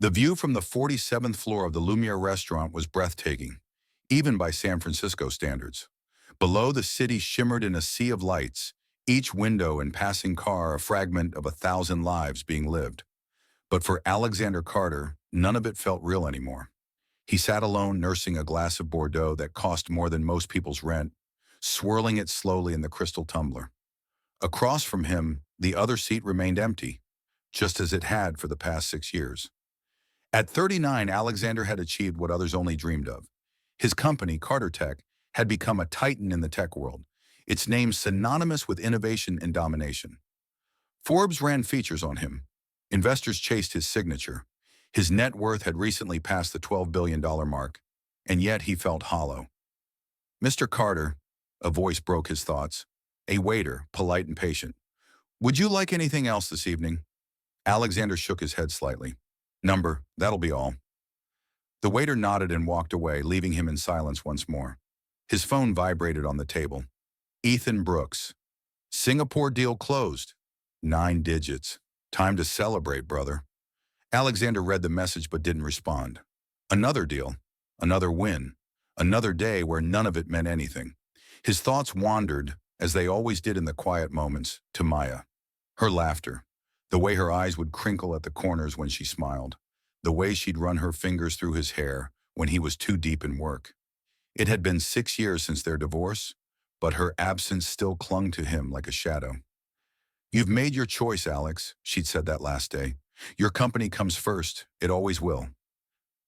The view from the 47th floor of the Lumiere restaurant was breathtaking, even by San Francisco standards. Below, the city shimmered in a sea of lights, each window and passing car a fragment of 1,000 lives being lived. But for Alexander Carter, none of it felt real anymore. He sat alone nursing a glass of Bordeaux that cost more than most people's rent, swirling it slowly in the crystal tumbler. Across from him, the other seat remained empty, just as it had for the past 6 years. At 39, Alexander had achieved what others only dreamed of. His company, Carter Tech, had become a titan in the tech world, its name synonymous with innovation and domination. Forbes ran features on him. Investors chased his signature. His net worth had recently passed the $12 billion mark, and yet he felt hollow. "Mr. Carter," a voice broke his thoughts. A waiter, polite and patient. "Would you like anything else this evening?" Alexander shook his head slightly. "Number, that'll be all." The waiter nodded and walked away, leaving him in silence once more. His phone vibrated on the table. Ethan Brooks. "Singapore deal closed. 9 digits. Time to celebrate, brother." Alexander read the message but didn't respond. Another deal. Another win. Another day where none of it meant anything. His thoughts wandered, as they always did in the quiet moments, to Maya. Her laughter. The way her eyes would crinkle at the corners when she smiled. The way she'd run her fingers through his hair when he was too deep in work. It had been 6 years since their divorce, but her absence still clung to him like a shadow. "You've made your choice, Alex," she'd said that last day. "Your company comes first. It always will."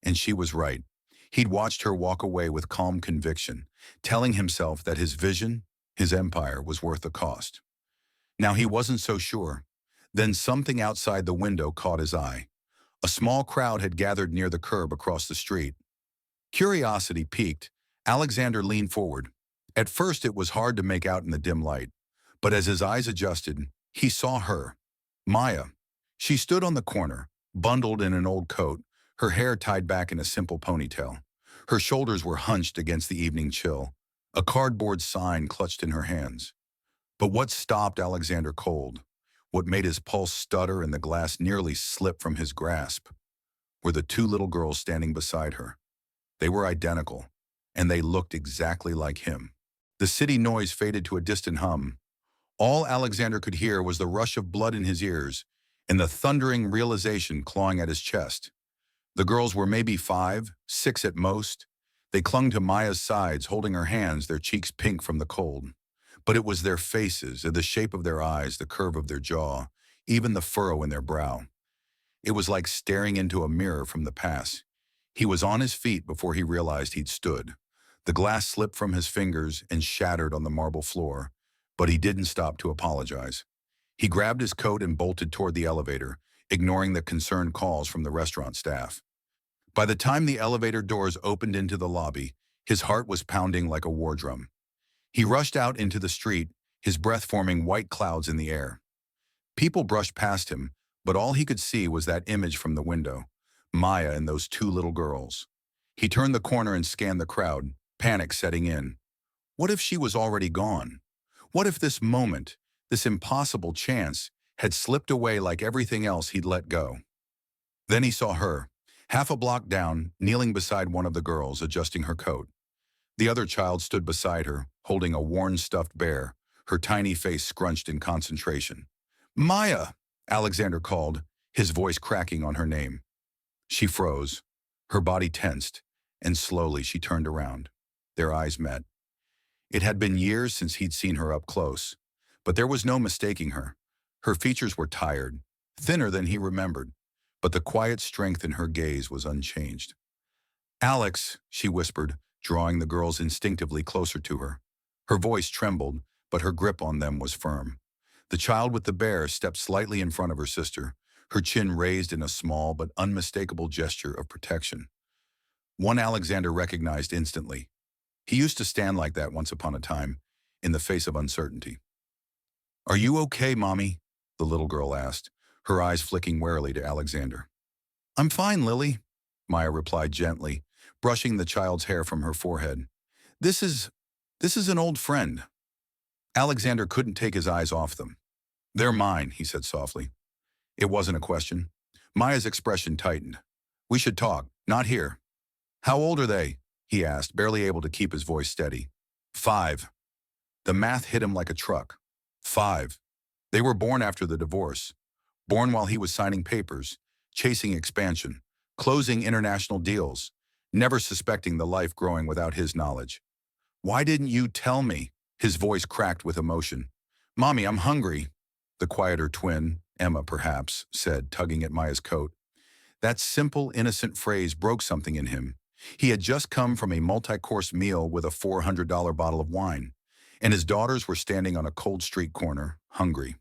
And she was right. He'd watched her walk away with calm conviction, telling himself that his vision, his empire, was worth the cost. Now he wasn't so sure. Then something outside the window caught his eye. A small crowd had gathered near the curb across the street. Curiosity piqued. Alexander leaned forward. At first it was hard to make out in the dim light, but as his eyes adjusted, he saw her. Maya. She stood on the corner, bundled in an old coat, her hair tied back in a simple ponytail. Her shoulders were hunched against the evening chill, a cardboard sign clutched in her hands. But what stopped Alexander cold, what made his pulse stutter and the glass nearly slip from his grasp, were the 2 little girls standing beside her. They were identical, and they looked exactly like him. The city noise faded to a distant hum. All Alexander could hear was the rush of blood in his ears and the thundering realization clawing at his chest. The girls were maybe 5, 6 at most. They clung to Maya's sides, holding her hands, their cheeks pink from the cold. But it was their faces, the shape of their eyes, the curve of their jaw, even the furrow in their brow. It was like staring into a mirror from the past. He was on his feet before he realized he'd stood. The glass slipped from his fingers and shattered on the marble floor, but he didn't stop to apologize. He grabbed his coat and bolted toward the elevator, ignoring the concerned calls from the restaurant staff. By the time the elevator doors opened into the lobby, his heart was pounding like a war drum. He rushed out into the street, his breath forming white clouds in the air. People brushed past him, but all he could see was that image from the window, Maya and those 2 little girls. He turned the corner and scanned the crowd, panic setting in. What if she was already gone? What if this moment, this impossible chance, had slipped away like everything else he'd let go? Then he saw her, half a block down, kneeling beside one of the girls, adjusting her coat. The other child stood beside her, holding a worn stuffed bear, her tiny face scrunched in concentration. "Maya!" Alexander called, his voice cracking on her name. She froze, her body tensed, and slowly she turned around. Their eyes met. It had been years since he'd seen her up close, but there was no mistaking her. Her features were tired, thinner than he remembered, but the quiet strength in her gaze was unchanged. "Alex," she whispered, drawing the girls instinctively closer to her. Her voice trembled, but her grip on them was firm. The child with the bear stepped slightly in front of her sister, her chin raised in a small but unmistakable gesture of protection. One Alexander recognized instantly. He used to stand like that once upon a time, in the face of uncertainty. "Are you okay, Mommy?" the little girl asked, her eyes flicking warily to Alexander. "I'm fine, Lily," Maya replied gently, brushing the child's hair from her forehead. This is an old friend." Alexander couldn't take his eyes off them. "They're mine," he said softly. It wasn't a question. Maya's expression tightened. We should talk, not here. How old are they? He asked, barely able to keep his voice steady. 5. The math hit him like a truck. 5. They were born after the divorce. Born while he was signing papers, chasing expansion, closing international deals, never suspecting the life growing without his knowledge. Why didn't you tell me? His voice cracked with emotion. Mommy, I'm hungry. The quieter twin, Emma perhaps, said, tugging at Maya's coat. That simple, innocent phrase broke something in him. He had just come from a multi-course meal with a $400 bottle of wine, and his daughters were standing on a cold street corner, hungry.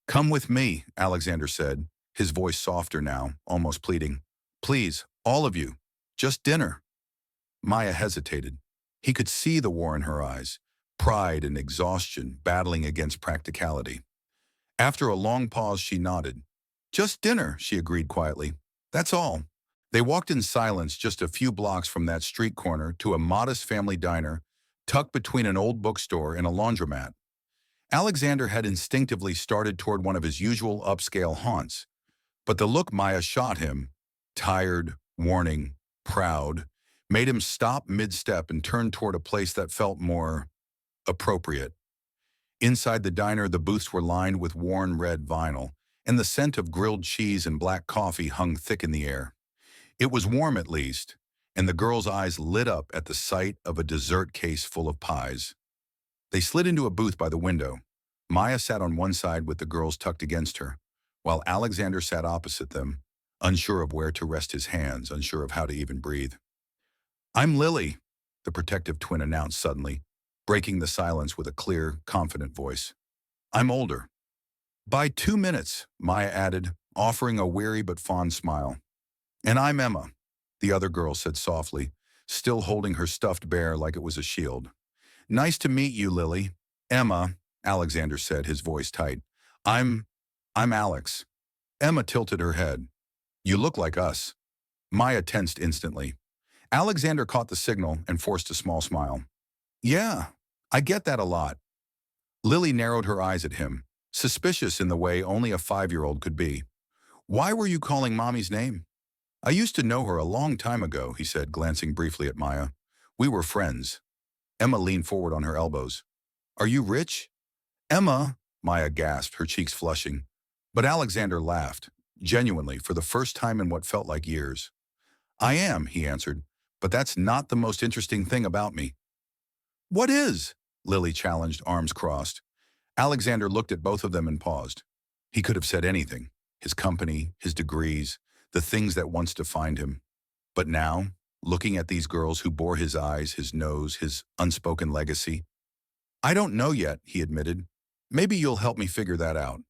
Come with me, Alexander said, his voice softer now, almost pleading. Please, all of you, just dinner. Maya hesitated. He could see the war in her eyes, pride and exhaustion battling against practicality. After a long pause, she nodded. Just dinner, she agreed quietly. That's all. They walked in silence just a few blocks from that street corner to a modest family diner tucked between an old bookstore and a laundromat. Alexander had instinctively started toward one of his usual upscale haunts, but the look Maya shot him, tired, warning, proud, made him stop mid-step and turn toward a place that felt more appropriate. Inside the diner, the booths were lined with worn red vinyl, and the scent of grilled cheese and black coffee hung thick in the air. It was warm at least, and the girl's eyes lit up at the sight of a dessert case full of pies. They slid into a booth by the window. Maya sat on one side with the girls tucked against her, while Alexander sat opposite them, unsure of where to rest his hands, unsure of how to even breathe. I'm Lily, the protective twin announced suddenly, breaking the silence with a clear, confident voice. I'm older. By 2 minutes, Maya added, offering a weary but fond smile. And I'm Emma, the other girl said softly, still holding her stuffed bear like it was a shield. Nice to meet you, Lily. Emma, Alexander said, his voice tight. I'm Alex. Emma tilted her head. You look like us. Maya tensed instantly. Alexander caught the signal and forced a small smile. Yeah, I get that a lot. Lily narrowed her eyes at him, suspicious in the way only a 5-year-old could be. Why were you calling Mommy's name? I used to know her a long time ago, he said, glancing briefly at Maya. We were friends. Emma leaned forward on her elbows. Are you rich? Emma, Maya gasped, her cheeks flushing. But Alexander laughed, genuinely, for the first time in what felt like years. I am, he answered, but that's not the most interesting thing about me. What is? Lily challenged, arms crossed. Alexander looked at both of them and paused. He could have said anything. His company, his degrees, the things that once defined him. But now, looking at these girls who bore his eyes, his nose, his unspoken legacy. I don't know yet, he admitted. Maybe you'll help me figure that out.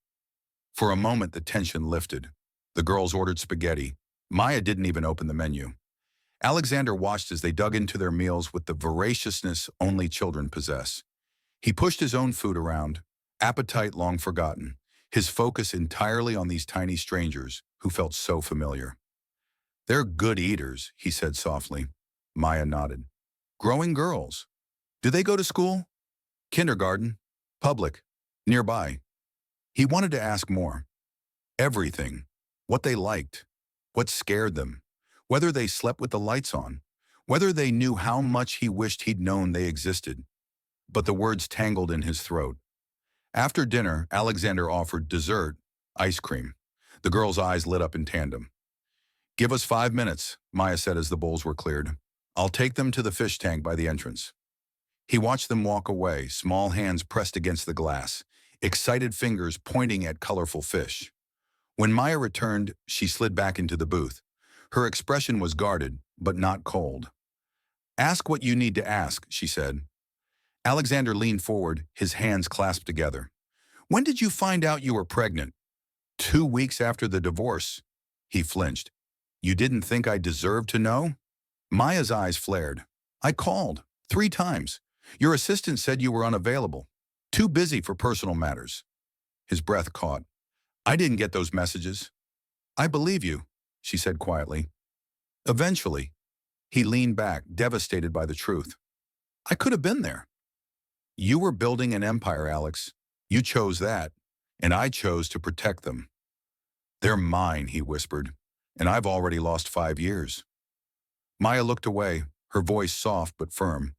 For a moment, the tension lifted. The girls ordered spaghetti. Maya didn't even open the menu. Alexander watched as they dug into their meals with the voraciousness only children possess. He pushed his own food around, appetite long forgotten, his focus entirely on these tiny strangers who felt so familiar. They're good eaters, he said softly. Maya nodded. Growing girls. Do they go to school? Kindergarten. Public. Nearby. He wanted to ask more. Everything. What they liked. What scared them. Whether they slept with the lights on. Whether they knew how much he wished he'd known they existed. But the words tangled in his throat. After dinner, Alexander offered dessert, ice cream. The girls' eyes lit up in tandem. Give us 5 minutes, Maya said as the bowls were cleared. I'll take them to the fish tank by the entrance. He watched them walk away, small hands pressed against the glass, excited fingers pointing at colorful fish. When Maya returned, she slid back into the booth. Her expression was guarded, but not cold. Ask what you need to ask, she said. Alexander leaned forward, his hands clasped together. When did you find out you were pregnant? 2 weeks after the divorce. He flinched. You didn't think I deserved to know? Maya's eyes flared. I called 3 times. Your assistant said you were unavailable. Too busy for personal matters. His breath caught. I didn't get those messages. I believe you, she said quietly. Eventually, he leaned back, devastated by the truth. I could have been there. You were building an empire, Alex. You chose that, and I chose to protect them. They're mine, he whispered. and I've already lost 5 years. Maya looked away, her voice soft but firm.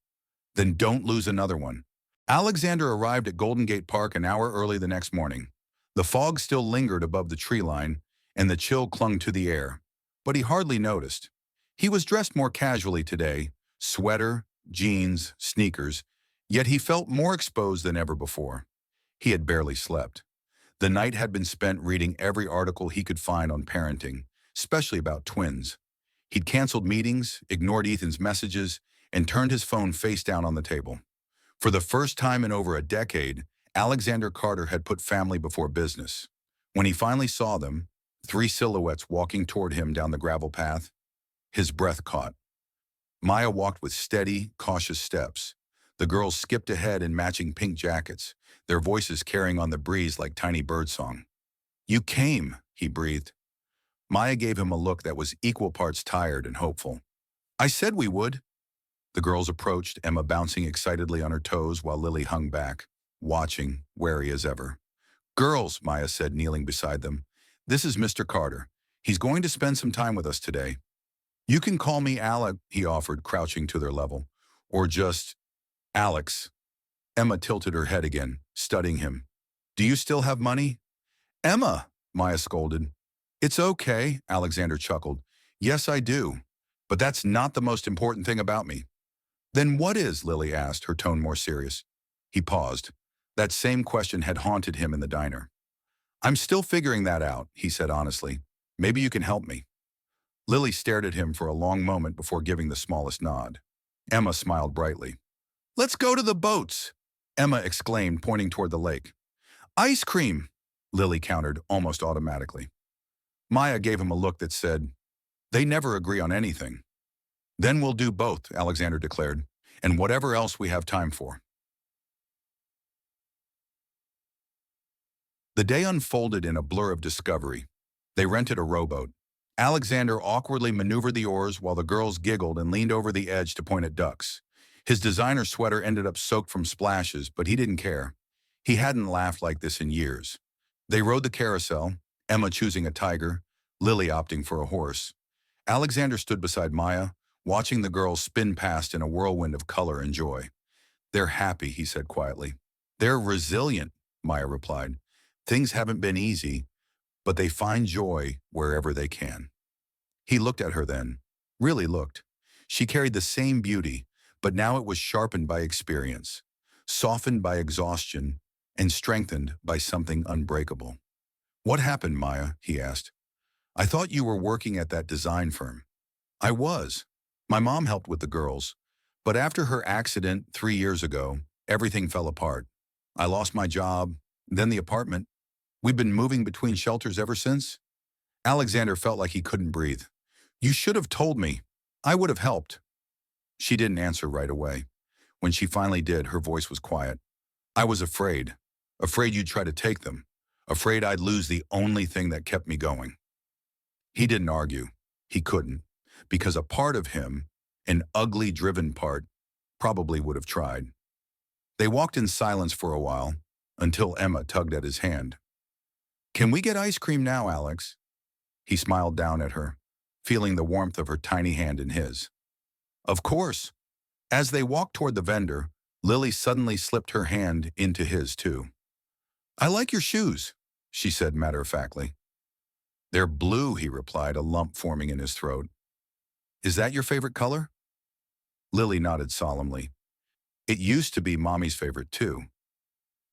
Then don't lose another one. Alexander arrived at Golden Gate Park an hour early the next morning. The fog still lingered above the tree line, and the chill clung to the air, but he hardly noticed. He was dressed more casually today, sweater, jeans, sneakers, yet he felt more exposed than ever before. He had barely slept. The night had been spent reading every article he could find on parenting, especially about twins. He'd canceled meetings, ignored Ethan's messages, and turned his phone face down on the table. For the first time in over a decade, Alexander Carter had put family before business. When he finally saw them, three silhouettes walking toward him down the gravel path, his breath caught. Maya walked with steady, cautious steps. The girls skipped ahead in matching pink jackets, their voices carrying on the breeze like tiny birdsong. "You came," he breathed. Maya gave him a look that was equal parts tired and hopeful. "I said we would." The girls approached, Emma bouncing excitedly on her toes while Lily hung back, watching, wary as ever. "Girls," Maya said, kneeling beside them, "this is Mr. Carter. He's going to spend some time with us today. You can call me Alec," he offered, crouching to their level. "Or just Alex." Emma tilted her head again, studying him. "Do you still have money?" "Emma," Maya scolded. "It's okay," Alexander chuckled. "Yes, I do. But that's not the most important thing about me." "Then what is?" Lily asked, her tone more serious. He paused. That same question had haunted him in the diner. "I'm still figuring that out," he said honestly. "Maybe you can help me." Lily stared at him for a long moment before giving the smallest nod. Emma smiled brightly. "Let's go to the boats," Emma exclaimed, pointing toward the lake. "Ice cream," Lily countered almost automatically. Maya gave him a look that said, "They never agree on anything." "Then we'll do both," Alexander declared, "and whatever else we have time for." The day unfolded in a blur of discovery. They rented a rowboat. Alexander awkwardly maneuvered the oars while the girls giggled and leaned over the edge to point at ducks. His designer sweater ended up soaked from splashes, but he didn't care. He hadn't laughed like this in years. They rode the carousel, Emma choosing a tiger, Lily opting for a horse. Alexander stood beside Maya, watching the girls spin past in a whirlwind of color and joy. "They're happy," he said quietly. "They're resilient," Maya replied. "Things haven't been easy, but they find joy wherever they can." He looked at her then, really looked. She carried the same beauty, but now it was sharpened by experience, softened by exhaustion, and strengthened by something unbreakable. "What happened, Maya?" he asked. "I thought you were working at that design firm." "I was. My mom helped with the girls, but after her accident 3 years ago, everything fell apart. I lost my job, then the apartment. We've been moving between shelters ever since." Alexander felt like he couldn't breathe. "You should have told me. I would have helped." She didn't answer right away. When she finally did, her voice was quiet. "I was afraid. Afraid you'd try to take them. Afraid I'd lose the only thing that kept me going." He didn't argue. He couldn't. Because a part of him, an ugly, driven part, probably would have tried. They walked in silence for a while, until Emma tugged at his hand. "Can we get ice cream now, Alex?" He smiled down at her, feeling the warmth of her tiny hand in his. "Of course." As they walked toward the vendor, Lily suddenly slipped her hand into his too. "I like your shoes," she said matter-of-factly. "They're blue," he replied, a lump forming in his throat. "Is that your favorite color?" Lily nodded solemnly. "It used to be Mommy's favorite too."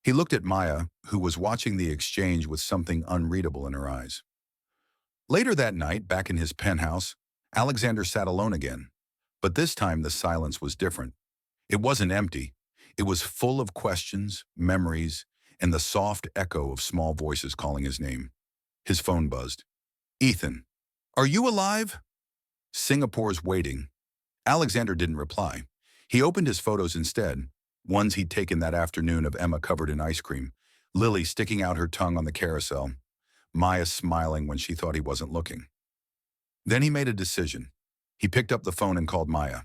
He looked at Maya, who was watching the exchange with something unreadable in her eyes. Later that night, back in his penthouse, Alexander sat alone again. But this time the silence was different. It wasn't empty. It was full of questions, memories, and the soft echo of small voices calling his name. His phone buzzed. "Ethan, are you alive?" "Singapore's waiting." Alexander didn't reply. He opened his photos instead, ones he'd taken that afternoon of Emma covered in ice cream, Lily sticking out her tongue on the carousel, Maya smiling when she thought he wasn't looking. Then he made a decision. He picked up the phone and called Maya.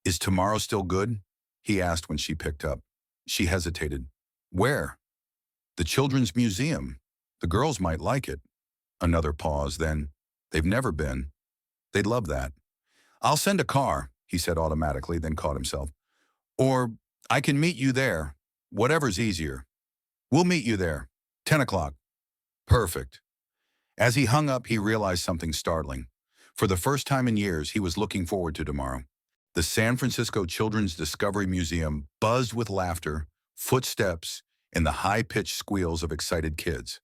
"Is tomorrow still good?" he asked when she picked up. She hesitated. "Where?" "The Children's Museum. The girls might like it." Another pause, then, They've never been. They'd love that. I'll send a car, he said automatically, then caught himself. Or I can meet you there. Whatever's easier. We'll meet you there. 10 o'clock. Perfect. As he hung up, he realized something startling. For the first time in years, he was looking forward to tomorrow. The San Francisco Children's Discovery Museum buzzed with laughter, footsteps, and the high-pitched squeals of excited kids.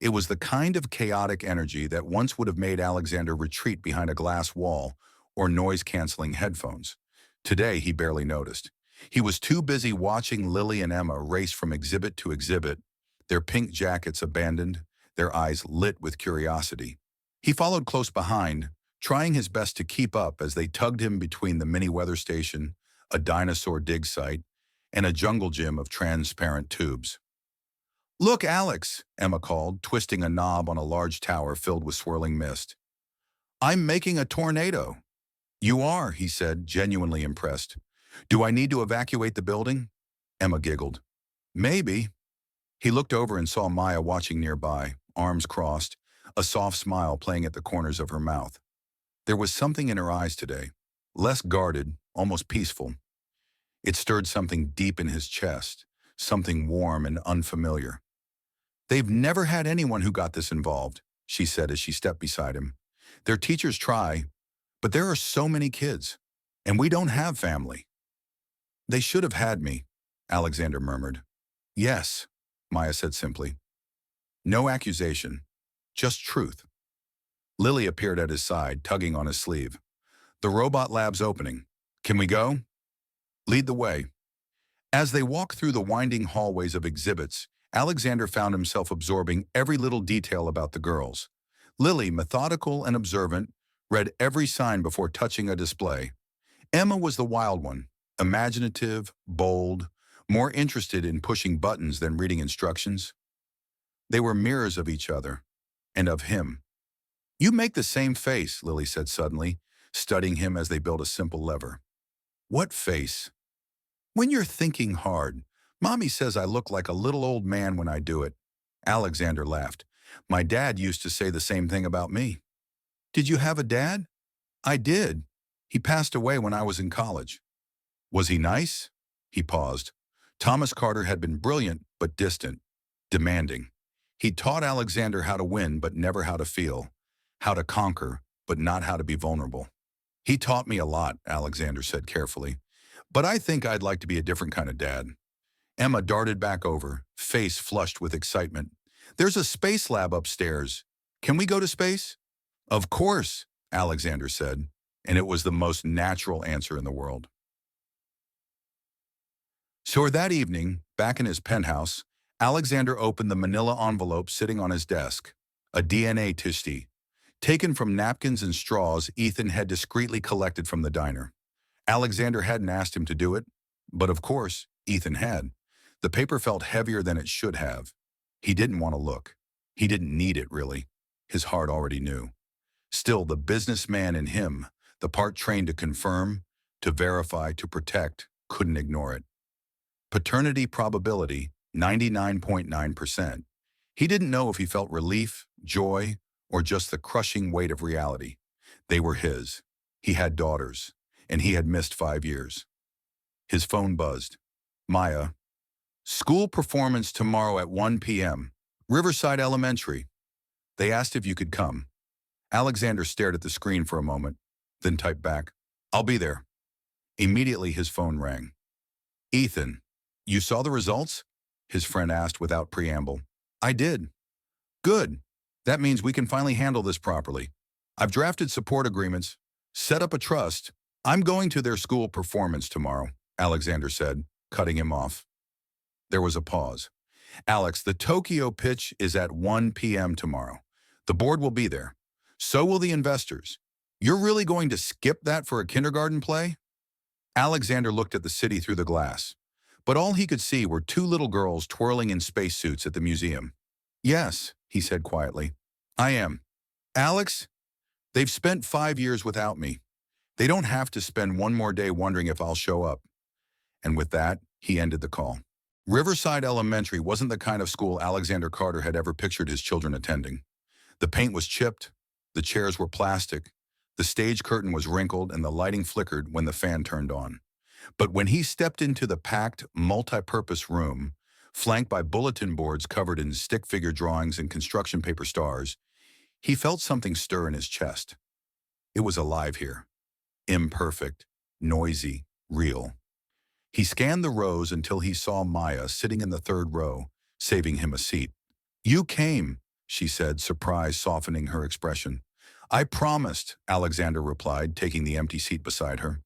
It was the kind of chaotic energy that once would have made Alexander retreat behind a glass wall or noise-canceling headphones. Today, he barely noticed. He was too busy watching Lily and Emma race from exhibit to exhibit, their pink jackets abandoned, their eyes lit with curiosity. He followed close behind, trying his best to keep up as they tugged him between the mini weather station, a dinosaur dig site, and a jungle gym of transparent tubes. Look, Alex, Emma called, twisting a knob on a large tower filled with swirling mist. I'm making a tornado. You are, he said, genuinely impressed. Do I need to evacuate the building? Emma giggled. Maybe. He looked over and saw Maya watching nearby, arms crossed, a soft smile playing at the corners of her mouth. There was something in her eyes today, less guarded, almost peaceful. It stirred something deep in his chest, something warm and unfamiliar. They've never had anyone who got this involved, she said as she stepped beside him. Their teachers try, but there are so many kids, and we don't have family. They should have had me, Alexander murmured. Yes, Maya said simply. No accusation, just truth. Lily appeared at his side, tugging on his sleeve. The robot lab's opening. Can we go? Lead the way. As they walked through the winding hallways of exhibits, Alexander found himself absorbing every little detail about the girls. Lily, methodical and observant, read every sign before touching a display. Emma was the wild one, imaginative, bold, more interested in pushing buttons than reading instructions. They were mirrors of each other, and of him. You make the same face, Lily said suddenly, studying him as they built a simple lever. What face? When you're thinking hard. Mommy says I look like a little old man when I do it. Alexander laughed. My dad used to say the same thing about me. Did you have a dad? I did. He passed away when I was in college. Was he nice? He paused. Thomas Carter had been brilliant but distant, demanding. He taught Alexander how to win but never how to feel, how to conquer but not how to be vulnerable. He taught me a lot, Alexander said carefully, but I think I'd like to be a different kind of dad. Emma darted back over, face flushed with excitement. There's a space lab upstairs. Can we go to space? Of course, Alexander said, and it was the most natural answer in the world. So that evening, back in his penthouse, Alexander opened the manila envelope sitting on his desk, a DNA tissue, taken from napkins and straws Ethan had discreetly collected from the diner. Alexander hadn't asked him to do it, but of course, Ethan had. The paper felt heavier than it should have. He didn't want to look. He didn't need it, really. His heart already knew. Still, the businessman in him, the part trained to confirm, to verify, to protect, couldn't ignore it. Paternity probability, 99.9%. He didn't know if he felt relief, joy, or just the crushing weight of reality. They were his. He had daughters, and he had missed 5 years. His phone buzzed. Maya. School performance tomorrow at 1 p.m. Riverside Elementary. They asked if you could come. Alexander stared at the screen for a moment, then typed back, I'll be there. Immediately his phone rang. Ethan, you saw the results? His friend asked without preamble. I did. Good. That means we can finally handle this properly. I've drafted support agreements, set up a trust. I'm going to their school performance tomorrow, Alexander said, cutting him off. There was a pause. Alex, the Tokyo pitch is at 1 p.m. tomorrow. The board will be there. So will the investors. You're really going to skip that for a kindergarten play? Alexander looked at the city through the glass, but all he could see were 2 little girls twirling in spacesuits at the museum. Yes, he said quietly. I am. Alex, they've spent 5 years without me. They don't have to spend one more day wondering if I'll show up. And with that, he ended the call. Riverside Elementary wasn't the kind of school Alexander Carter had ever pictured his children attending. The paint was chipped, The chairs were plastic, the stage curtain was wrinkled, and the lighting flickered when the fan turned on. But when he stepped into the packed, multi-purpose room, flanked by bulletin boards covered in stick figure drawings and construction paper stars, he felt something stir in his chest. It was alive here. Imperfect, noisy, real. He scanned the rows until he saw Maya sitting in the third row, saving him a seat. "You came," she said, surprise softening her expression. "I promised," Alexander replied, taking the empty seat beside her.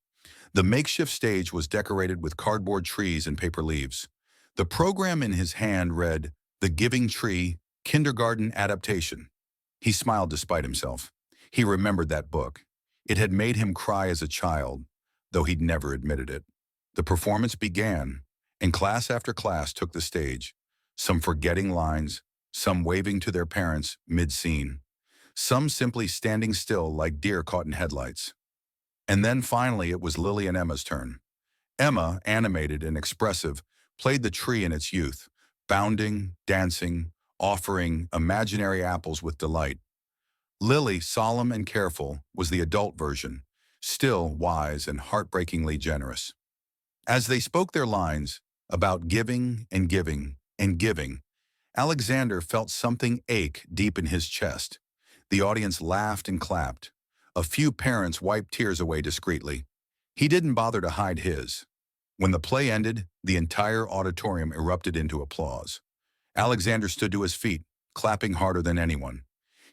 The makeshift stage was decorated with cardboard trees and paper leaves. The program in his hand read, "The Giving Tree, Kindergarten Adaptation." He smiled despite himself. He remembered that book. It had made him cry as a child, though he'd never admitted it. The performance began, and class after class took the stage, some forgetting lines, some waving to their parents mid-scene, some simply standing still like deer caught in headlights. And then finally it was Lily and Emma's turn. Emma, animated and expressive, played the tree in its youth, bounding, dancing, offering imaginary apples with delight. Lily, solemn and careful, was the adult version, still wise and heartbreakingly generous. As they spoke their lines about giving and giving and giving, Alexander felt something ache deep in his chest. The audience laughed and clapped. A few parents wiped tears away discreetly. He didn't bother to hide his. When the play ended, the entire auditorium erupted into applause. Alexander stood to his feet, clapping harder than anyone.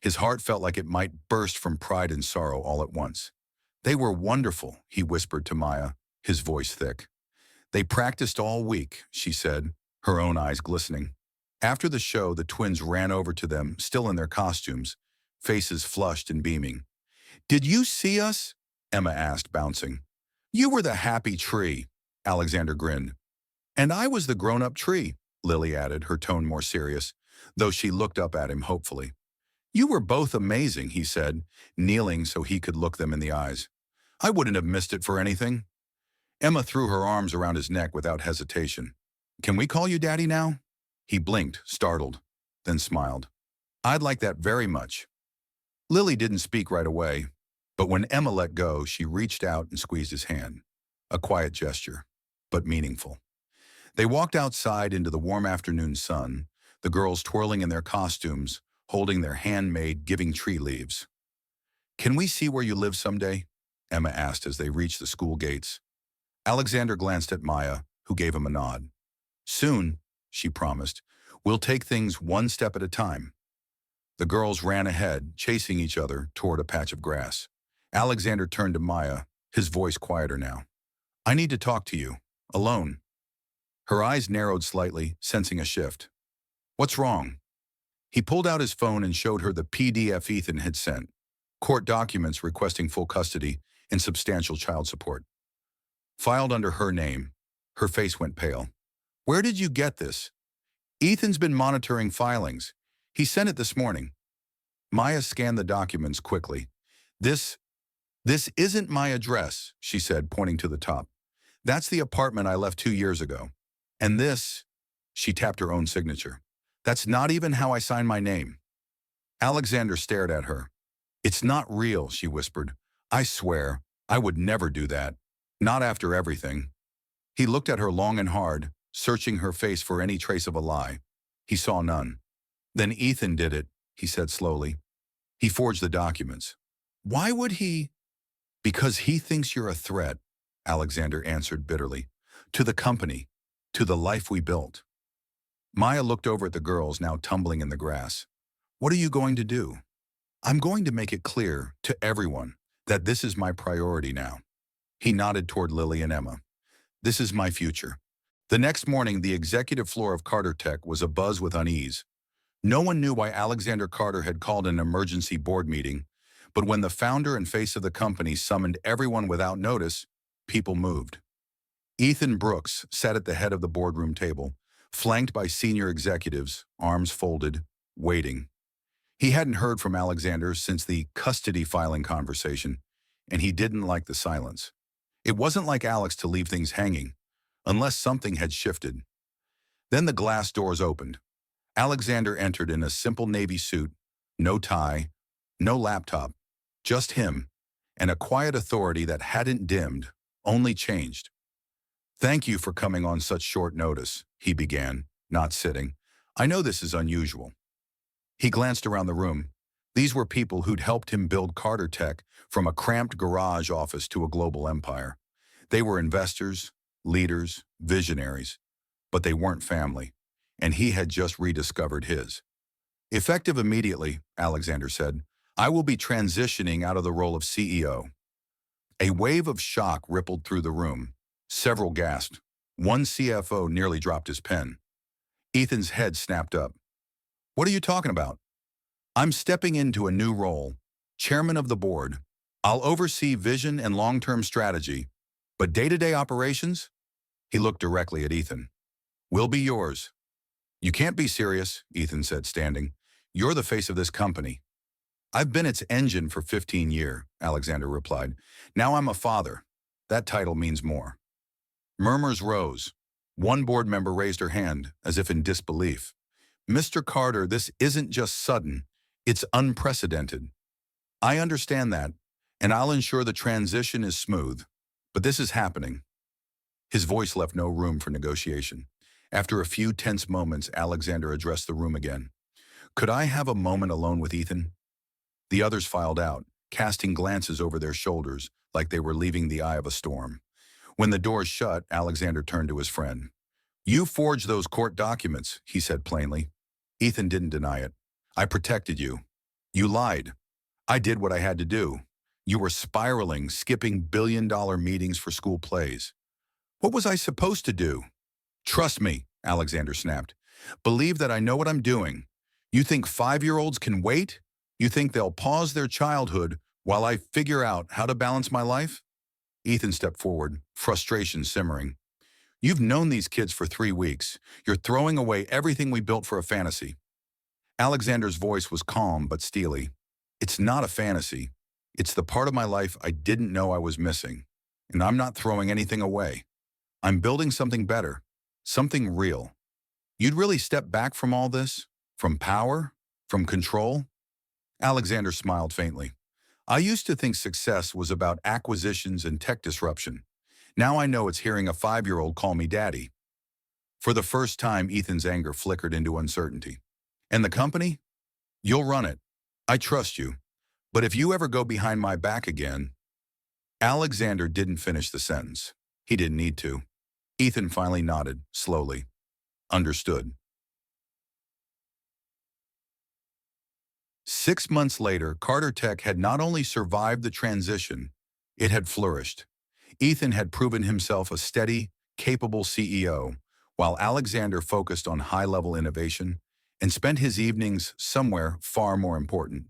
His heart felt like it might burst from pride and sorrow all at once. "They were wonderful," he whispered to Maya, his voice thick. "They practiced all week," she said, her own eyes glistening. After the show, the twins ran over to them, still in their costumes, faces flushed and beaming. "Did you see us?" Emma asked, bouncing. "You were the happy tree," Alexander grinned. "And I was the grown-up tree," Lily added, her tone more serious, though she looked up at him hopefully. "You were both amazing," he said, kneeling so he could look them in the eyes. "I wouldn't have missed it for anything." Emma threw her arms around his neck without hesitation. "Can we call you Daddy now?" He blinked, startled, then smiled. "I'd like that very much." Lily didn't speak right away, but when Emma let go, she reached out and squeezed his hand. A quiet gesture, but meaningful. They walked outside into the warm afternoon sun, the girls twirling in their costumes, holding their handmade giving tree leaves. "Can we see where you live someday?" Emma asked as they reached the school gates. Alexander glanced at Maya, who gave him a nod. "Soon," she promised. "We'll take things one step at a time." The girls ran ahead, chasing each other toward a patch of grass. Alexander turned to Maya, his voice quieter now. "I need to talk to you. Alone." Her eyes narrowed slightly, sensing a shift. "What's wrong?" He pulled out his phone and showed her the PDF Ethan had sent. Court documents requesting full custody and substantial child support. Filed under her name. Her face went pale. "Where did you get this?" "Ethan's been monitoring filings. He sent it this morning." Maya scanned the documents quickly. This isn't my address," she said, pointing to the top. "That's the apartment I left 2 years ago. And this," she tapped her own signature. "That's not even how I sign my name." Alexander stared at her. "It's not real," she whispered. "I swear, I would never do that. Not after everything." He looked at her long and hard, searching her face for any trace of a lie. He saw none. "Then Ethan did it," he said slowly. "He forged the documents." "Why would he?" "Because he thinks you're a threat," Alexander answered bitterly. "To the company, to the life we built." Maya looked over at the girls now tumbling in the grass. "What are you going to do?" "I'm going to make it clear to everyone that this is my priority now." He nodded toward Lily and Emma. "This is my future." The next morning, the executive floor of Carter Tech was abuzz with unease. No one knew why Alexander Carter had called an emergency board meeting, but when the founder and face of the company summoned everyone without notice, people moved. Ethan Brooks sat at the head of the boardroom table, flanked by senior executives, arms folded, waiting. He hadn't heard from Alexander since the custody filing conversation, and he didn't like the silence. It wasn't like Alex to leave things hanging, unless something had shifted. Then the glass doors opened. Alexander entered in a simple navy suit, no tie, No laptop, just him, and a quiet authority that hadn't dimmed, only changed. "Thank you for coming on such short notice," he began, not sitting. "I know this is unusual." He glanced around the room. These were people who'd helped him build Carter Tech from a cramped garage office to a global empire. They were investors, leaders, visionaries, but they weren't family, and he had just rediscovered his. "Effective immediately," Alexander said, "I will be transitioning out of the role of CEO." A wave of shock rippled through the room. Several gasped. One CFO nearly dropped his pen. Ethan's head snapped up. "What are you talking about?" "I'm stepping into a new role, chairman of the board. I'll oversee vision and long-term strategy, but day-to-day operations?" He looked directly at Ethan. "Will be yours." "You can't be serious," Ethan said, standing. "You're the face of this company." "I've been its engine for 15 years, Alexander replied. "Now I'm a father. That title means more." Murmurs rose. One board member raised her hand, as if in disbelief. "Mr. Carter, this isn't just sudden. It's unprecedented." "I understand that, and I'll ensure the transition is smooth. But this is happening." His voice left no room for negotiation. After a few tense moments, Alexander addressed the room again. "Could I have a moment alone with Ethan?" The others filed out, casting glances over their shoulders like they were leaving the eye of a storm. When the doors shut, Alexander turned to his friend. "You forged those court documents," he said plainly. Ethan didn't deny it. "I protected you. You lied. I did what I had to do. You were spiraling, skipping billion-dollar meetings for school plays. What was I supposed to do?" "Trust me," Alexander snapped. "Believe that I know what I'm doing. You think 5-year-olds can wait? You think they'll pause their childhood while I figure out how to balance my life?" Ethan stepped forward, frustration simmering. "You've known these kids for 3 weeks. You're throwing away everything we built for a fantasy." Alexander's voice was calm but steely. "It's not a fantasy. It's the part of my life I didn't know I was missing. And I'm not throwing anything away. I'm building something better, something real. You'd really step back from all this? From power? From control?" Alexander smiled faintly. "I used to think success was about acquisitions and tech disruption. Now I know it's hearing a 5-year-old call me daddy." For the first time, Ethan's anger flickered into uncertainty. "And the company? You'll run it. I trust you. But if you ever go behind my back again..." Alexander didn't finish the sentence. He didn't need to. Ethan finally nodded, slowly. "Understood." 6 months later, Carter Tech had not only survived the transition, it had flourished. Ethan had proven himself a steady, capable CEO, while Alexander focused on high-level innovation and spent his evenings somewhere far more important.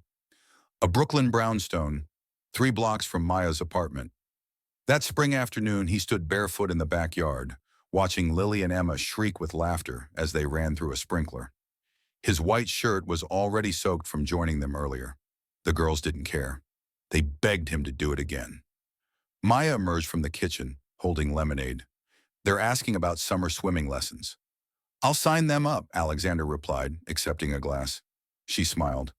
A Brooklyn brownstone, 3 blocks from Maya's apartment. That spring afternoon, he stood barefoot in the backyard, watching Lily and Emma shriek with laughter as they ran through a sprinkler. His white shirt was already soaked from joining them earlier. The girls didn't care. They begged him to do it again. Maya emerged from the kitchen, holding lemonade. "They're asking about summer swimming lessons." "I'll sign them up," Alexander replied, accepting a glass. She smiled.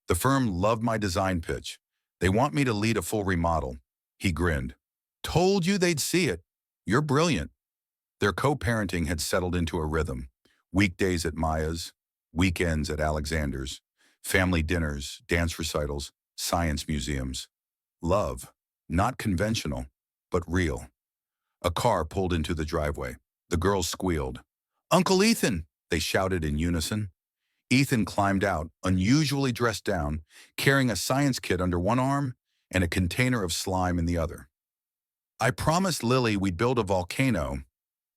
"The firm loved my design pitch. They want me to lead a full remodel." He grinned. "Told you they'd see it. You're brilliant." Their co-parenting had settled into a rhythm. Weekdays at Maya's, weekends at Alexander's, family dinners, dance recitals, science museums. Love, not conventional, but real. A car pulled into the driveway. The girls squealed. "Uncle Ethan!" they shouted in unison. Ethan climbed out, unusually dressed down, carrying a science kit under one arm and a container of slime in the other. "I promised Lily we'd build a volcano."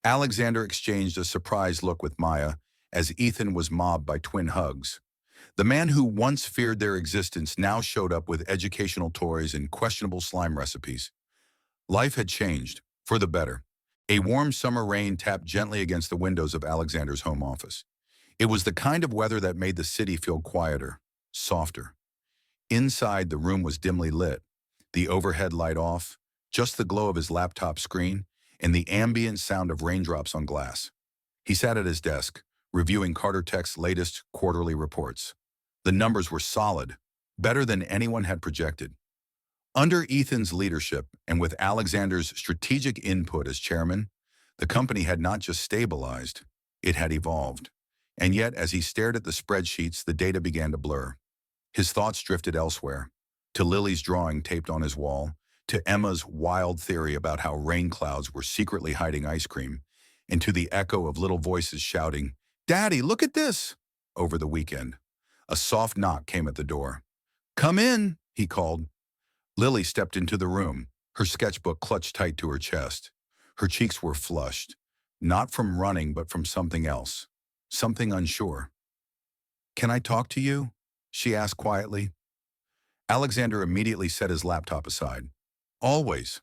Alexander exchanged a surprised look with Maya as Ethan was mobbed by twin hugs. The man who once feared their existence now showed up with educational toys and questionable slime recipes. Life had changed, for the better. A warm summer rain tapped gently against the windows of Alexander's home office. It was the kind of weather that made the city feel quieter, softer. Inside, the room was dimly lit, the overhead light off, just the glow of his laptop screen, and the ambient sound of raindrops on glass. He sat at his desk, reviewing Carter Tech's latest quarterly reports. The numbers were solid. better than anyone had projected. Under Ethan's leadership and with Alexander's strategic input as chairman, the company had not just stabilized, it had evolved. And yet, as he stared at the spreadsheets, the data began to blur. His thoughts drifted elsewhere, to Lily's drawing taped on his wall, to Emma's wild theory about how rain clouds were secretly hiding ice cream, and to the echo of little voices shouting, "Daddy, look at this!" over the weekend. A soft knock came at the door. "Come in," he called. Lily stepped into the room, her sketchbook clutched tight to her chest. Her cheeks were flushed, not from running but from something else, something unsure. "Can I talk to you?" she asked quietly. Alexander immediately set his laptop aside. "Always."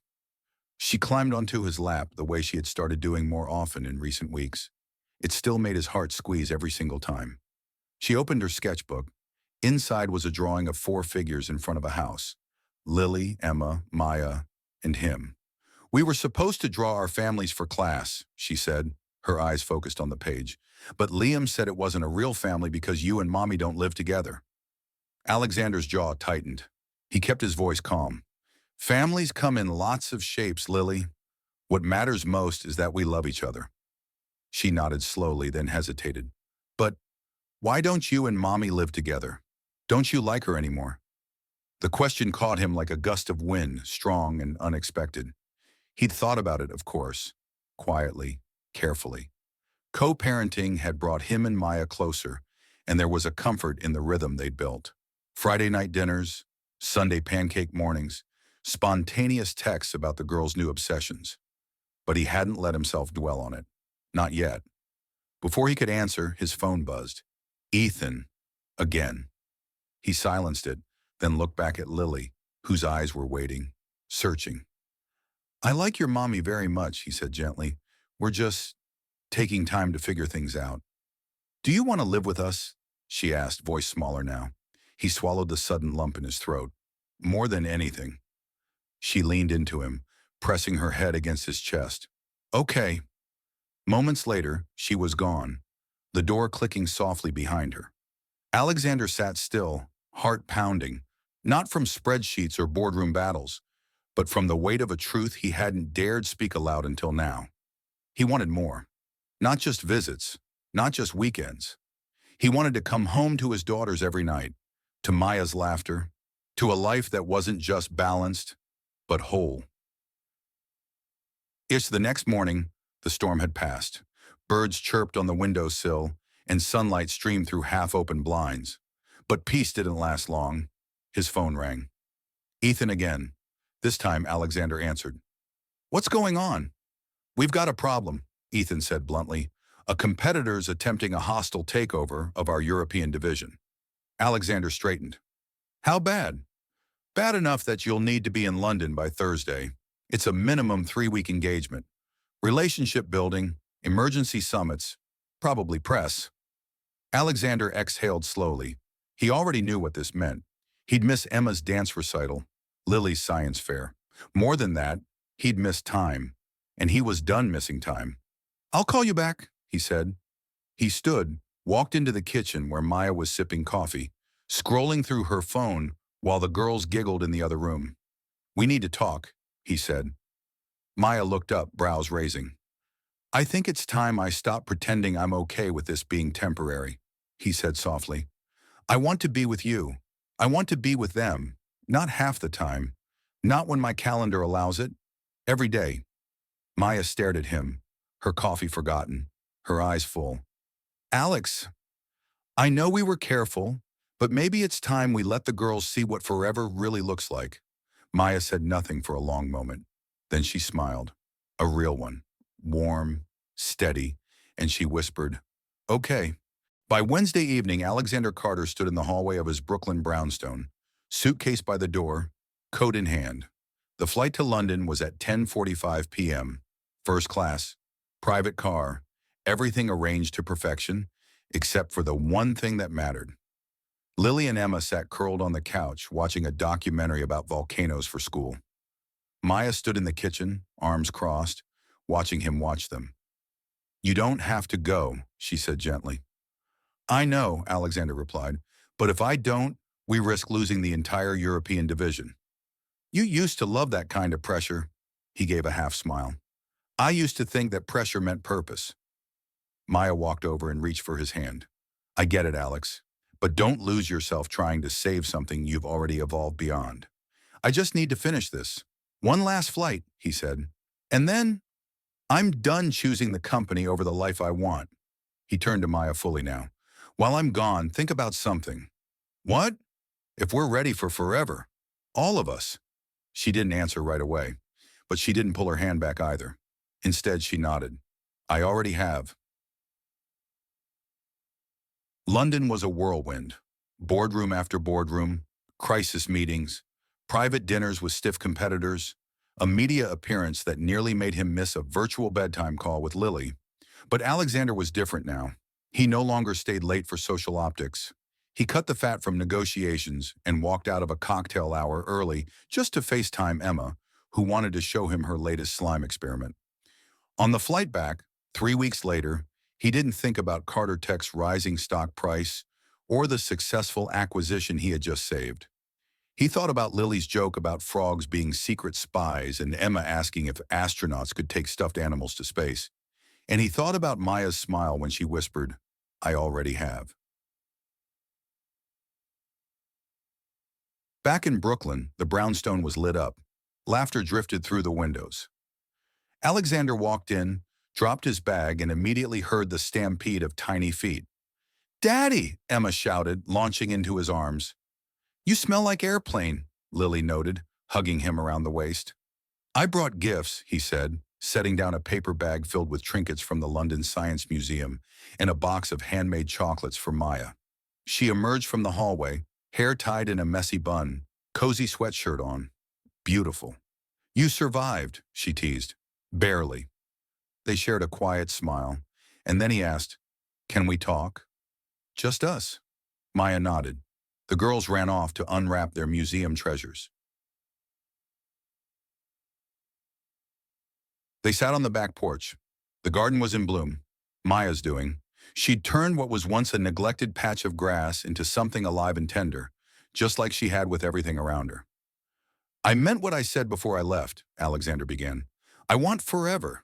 She climbed onto his lap the way she had started doing more often in recent weeks. It still made his heart squeeze every single time. She opened her sketchbook. Inside was a drawing of 4 figures in front of a house. Lily, Emma, Maya, and him. "We were supposed to draw our families for class," she said, her eyes focused on the page. "But Liam said it wasn't a real family because you and Mommy don't live together." Alexander's jaw tightened. He kept his voice calm. "Families come in lots of shapes, Lily. What matters most is that we love each other." She nodded slowly, then hesitated. "But why don't you and Mommy live together? Don't you like her anymore?" The question caught him like a gust of wind, strong and unexpected. He'd thought about it, of course, quietly, carefully. Co-parenting had brought him and Maya closer, and there was a comfort in the rhythm they'd built. Friday night dinners, Sunday pancake mornings, spontaneous texts about the girl's new obsessions. But he hadn't let himself dwell on it. Not yet. Before he could answer, his phone buzzed. Ethan. Again. He silenced it, then looked back at Lily, whose eyes were waiting, searching. "I like your mommy very much," he said gently. "We're just taking time to figure things out." "Do you want to live with us?" she asked, voice smaller now. He swallowed the sudden lump in his throat. "More than anything." She leaned into him, pressing her head against his chest. "Okay." Moments later, she was gone, the door clicking softly behind her. Alexander sat still, heart pounding, not from spreadsheets or boardroom battles, but from the weight of a truth he hadn't dared speak aloud until now. He wanted more. Not just visits, not just weekends. He wanted to come home to his daughters every night, to Maya's laughter, to a life that wasn't just balanced, but whole. The next morning, the storm had passed. Birds chirped on the windowsill, and sunlight streamed through half-open blinds. But peace didn't last long. His phone rang. "Ethan again." This time, Alexander answered. "What's going on?" "We've got a problem," Ethan said bluntly. "A competitor's attempting a hostile takeover of our European division." Alexander straightened. "How bad?" "Bad enough that you'll need to be in London by Thursday. It's a minimum 3-week engagement. Relationship building, emergency summits, probably press." Alexander exhaled slowly. He already knew what this meant. He'd miss Emma's dance recital, Lily's science fair. More than that, he'd miss time, and he was done missing time. "I'll call you back," he said. He stood, walked into the kitchen where Maya was sipping coffee, scrolling through her phone while the girls giggled in the other room. "We need to talk," he said. Maya looked up, brows raising. "I think it's time I stop pretending I'm okay with this being temporary," he said softly. "I want to be with you. I want to be with them, not half the time, not when my calendar allows it, every day." Maya stared at him, her coffee forgotten, her eyes full. "Alex, I know we were careful, but maybe it's time we let the girls see what forever really looks like." Maya said nothing for a long moment. Then she smiled, a real one, warm, steady, and she whispered, "Okay." By Wednesday evening, Alexander Carter stood in the hallway of his Brooklyn brownstone, suitcase by the door, coat in hand. The flight to London was at 10:45 p.m. First class, private car, everything arranged to perfection, except for the one thing that mattered. Lily and Emma sat curled on the couch, watching a documentary about volcanoes for school. Maya stood in the kitchen, arms crossed, watching him watch them. "You don't have to go," she said gently. "I know," Alexander replied, "but if I don't, We risk losing the entire European division. You used to love that kind of pressure. He gave a half smile. I used to think that pressure meant purpose. Maya walked over and reached for his hand. I get it, Alex. But don't lose yourself trying to save something you've already evolved beyond. I just need to finish this. One last flight, he said. And then, I'm done choosing the company over the life I want. He turned to Maya fully now. While I'm gone, think about something. What? If we're ready for forever. All of us. She didn't answer right away, but she didn't pull her hand back either. Instead, she nodded. I already have. London was a whirlwind. Boardroom after boardroom, crisis meetings, private dinners with stiff competitors, a media appearance that nearly made him miss a virtual bedtime call with Lily. But Alexander was different now. He no longer stayed late for social optics. He cut the fat from negotiations and walked out of a cocktail hour early just to FaceTime Emma, who wanted to show him her latest slime experiment. On the flight back, 3 weeks later, he didn't think about Carter Tech's rising stock price or the successful acquisition he had just saved. He thought about Lily's joke about frogs being secret spies and Emma asking if astronauts could take stuffed animals to space. And he thought about Maya's smile when she whispered, I already have. Back in Brooklyn, the brownstone was lit up. Laughter drifted through the windows. Alexander walked in, dropped his bag, and immediately heard the stampede of tiny feet. Daddy, Emma shouted, launching into his arms. You smell like airplane, Lily noted, hugging him around the waist. I brought gifts, he said, setting down a paper bag filled with trinkets from the London Science Museum and a box of handmade chocolates for Maya. She emerged from the hallway, hair tied in a messy bun, cozy sweatshirt on. Beautiful. You survived, she teased. Barely. They shared a quiet smile, and then he asked, Can we talk? Just us. Maya nodded. The girls ran off to unwrap their museum treasures. They sat on the back porch. The garden was in bloom. Maya's doing. She'd turned what was once a neglected patch of grass into something alive and tender, just like she had with everything around her. I meant what I said before I left, Alexander began. I want forever.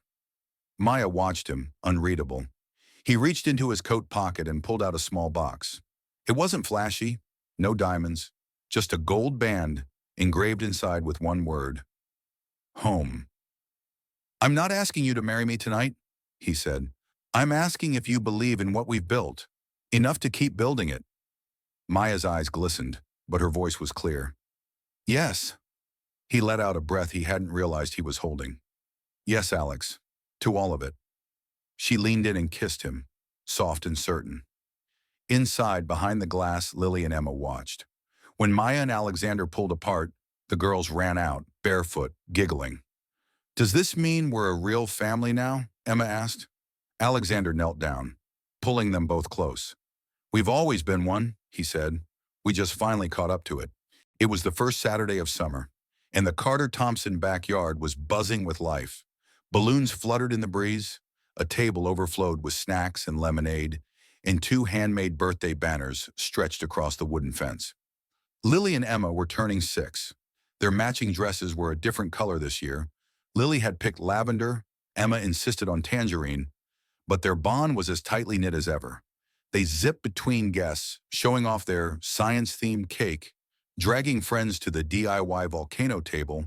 Maya watched him, unreadable. He reached into his coat pocket and pulled out a small box. It wasn't flashy, no diamonds, just a gold band engraved inside with one word. Home. I'm not asking you to marry me tonight, he said. I'm asking if you believe in what we've built, enough to keep building it. Maya's eyes glistened, but her voice was clear. Yes. He let out a breath he hadn't realized he was holding. Yes, Alex, to all of it. She leaned in and kissed him, soft and certain. Inside, behind the glass, Lily and Emma watched. When Maya and Alexander pulled apart, the girls ran out, barefoot, giggling. Does this mean we're a real family now? Emma asked. Alexander knelt down, pulling them both close. We've always been one, he said. We just finally caught up to it. It was the first Saturday of summer, and the Carter Thompson backyard was buzzing with life. Balloons fluttered in the breeze, a table overflowed with snacks and lemonade, and 2 handmade birthday banners stretched across the wooden fence. Lily and Emma were turning 6. Their matching dresses were a different color this year. Lily had picked lavender, Emma insisted on tangerine, but their bond was as tightly knit as ever. They zipped between guests, showing off their science-themed cake, dragging friends to the DIY volcano table,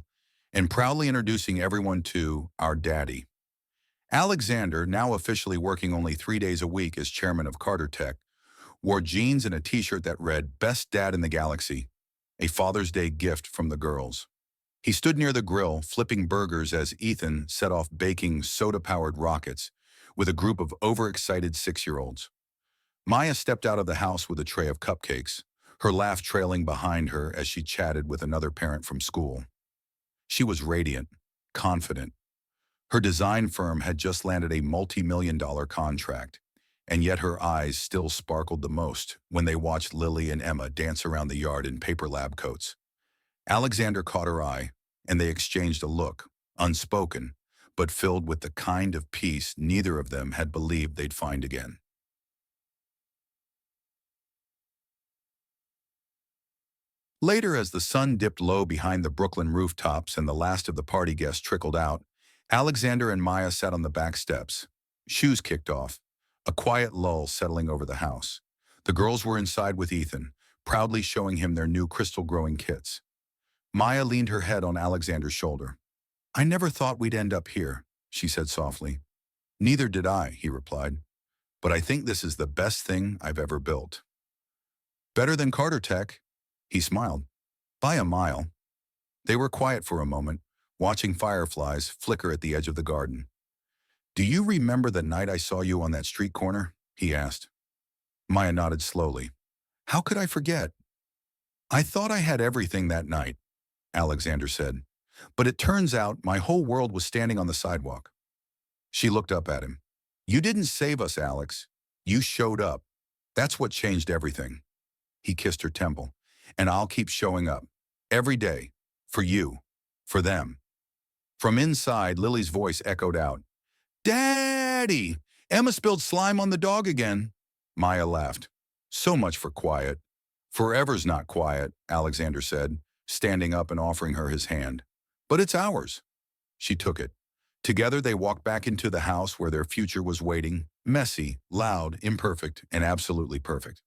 and proudly introducing everyone to our daddy. Alexander, now officially working only 3 days a week as chairman of Carter Tech, wore jeans and a t-shirt that read, Best Dad in the Galaxy, a Father's Day gift from the girls. He stood near the grill, flipping burgers as Ethan set off baking soda-powered rockets with a group of overexcited 6-year-olds. Maya stepped out of the house with a tray of cupcakes, her laugh trailing behind her as she chatted with another parent from school. She was radiant, confident. Her design firm had just landed a multi-million-dollar contract, and yet her eyes still sparkled the most when they watched Lily and Emma dance around the yard in paper lab coats. Alexander caught her eye, and they exchanged a look, unspoken, but filled with the kind of peace neither of them had believed they'd find again. Later, as the sun dipped low behind the Brooklyn rooftops and the last of the party guests trickled out, Alexander and Maya sat on the back steps. Shoes kicked off, a quiet lull settling over the house. The girls were inside with Ethan, proudly showing him their new crystal-growing kits. Maya leaned her head on Alexander's shoulder. "I never thought we'd end up here," she said softly. "Neither did I," he replied. "But I think this is the best thing I've ever built." "Better than Carter Tech," he smiled. "By a mile." They were quiet for a moment, watching fireflies flicker at the edge of the garden. "Do you remember the night I saw you on that street corner?" he asked. Maya nodded slowly. "How could I forget?" "I thought I had everything that night," Alexander said. "But it turns out my whole world was standing on the sidewalk." She looked up at him. "You didn't save us, Alex. You showed up. That's what changed everything." He kissed her temple. "And I'll keep showing up. Every day. For you. For them." From inside, Lily's voice echoed out. "Daddy! Emma spilled slime on the dog again." Maya laughed. "So much for quiet." "Forever's not quiet," Alexander said, standing up and offering her his hand. "But it's ours." She took it. Together they walked back into the house where their future was waiting, messy, loud, imperfect, and absolutely perfect.